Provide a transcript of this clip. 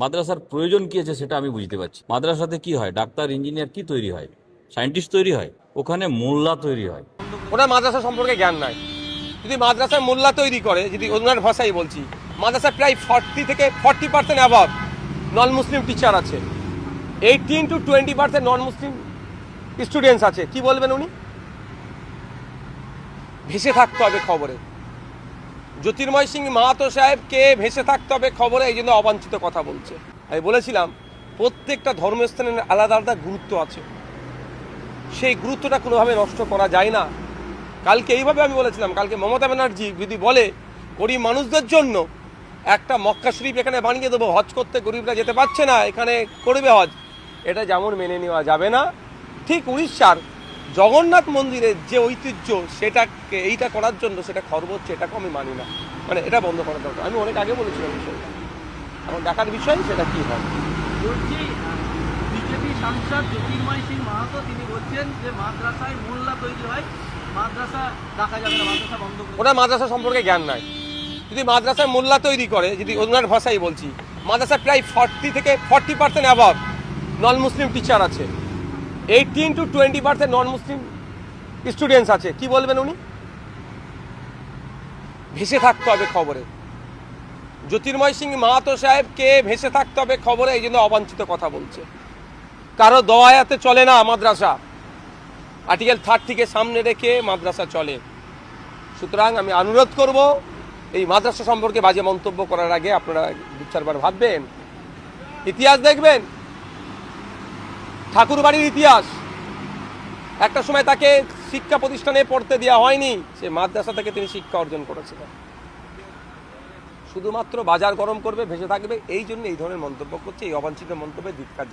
মাদ্রাসার প্রয়োজন কি আছে সেটা আমি বুঝতে পারছি। মাদ্রাসাতে কি হয়? ডাক্তার, ইঞ্জিনিয়ার কি তৈরি হয়? সায়েন্টিস্ট তৈরি হয়, ওখানে মোল্লা তৈরি হয়। ওনার মাদ্রাসা সম্পর্কে জ্ঞান নাই। যদি মাদ্রাসায় মোল্লা তৈরি করে, যদি ওনার ভাষাই বলছি, মাদ্রাসায় প্রায় 40 থেকে 40% অ্যাভাব নন মুসলিম টিচার আছে, 18 to 20% নন মুসলিম স্টুডেন্টস আছে। কি বলবেন উনি? ভেসে থাকতে হবে খবরে। জ্যোতির্ময় সিং মাহাতো সাহেবকে ভেসে থাকতে হবে খবরে, এই জন্য অবাঞ্ছিত কথা বলছে। আমি বলেছিলাম প্রত্যেকটা ধর্মস্থানের আলাদা আলাদা গুরুত্ব আছে, সেই গুরুত্বটা কোনোভাবে নষ্ট করা যায় না। কালকে এইভাবে আমি বলেছিলাম, কালকে মমতা ব্যানার্জি যদি বলে গরিব মানুষদের জন্য একটা মক্কা শরীফ এখানে বানিয়ে দেবো, হজ করতে গরিবরা যেতে পারছে না, এখানে করবে হজ, এটা যেমন মেনে নেওয়া যাবে না, ঠিক উড়িষ্যার জগন্নাথ মন্দিরের যে ঐতিহ্য সেটাকে এইটা করার জন্য সেটা খরচ হচ্ছে, এটাকে আমি মানি না। মানে এটা বন্ধ করা দরকার। আমি অনেক আগে বলেছিলাম বিষয়টা, এখন দেখার বিষয় সেটা কী হয়। বলছি, বিজেপি সাংসদ জ্যোতির্ময় সিং মাহাতো তিনি বলছেন যে মাদ্রাসায় মোল্লা তৈরি হয়, মাদ্রাসা রাখা যাবে না, মাদ্রাসা বন্ধ করে ওনার মাদ্রাসা সম্পর্কে জ্ঞান নাই। যদি মাদ্রাসায় মোল্লা তৈরি করে, যদি ওনার ভাষাই বলছি, মাদ্রাসায় প্রায় 40 থেকে 40% অ্যাভাব নন মুসলিম টিচার আছে, 18 to 20% নন মুসলিম স্টুডেন্টস আছে। কি বলবেন উনি? ভেসে থাকতে হবে খবরে। জ্যোতির্ময় সিং মাহাতো সাহেবকে ভেসে থাকতে হবে খবরে, এই জন্য অবাঞ্ছিত কথা বলছে। কারো দোয়ায়াতে চলে না মাদ্রাসা, আর্টিকেল 30 সামনে রেখে মাদ্রাসা চলে। সুতরাং আমি অনুরোধ করব, এই মাদ্রাসা সম্পর্কে বাজে মন্তব্য করার আগে আপনারা দু চারবার ভাববেন, ইতিহাস দেখবেন, ঠাকুর বাড়ির ইতিহাস। একটা সময় তাকে শিক্ষা প্রতিষ্ঠানে পড়তে দেওয়া হয়নি, সে মাদ্রাসা থেকে তিনি শিক্ষা অর্জন করেছিলেন। শুধুমাত্র বাজার গরম করবে, ভেসে থাকবে, এই জন্য এই ধরনের মন্তব্য করছে। এই অবাঞ্ছিত মন্তব্যে ধিক্কার।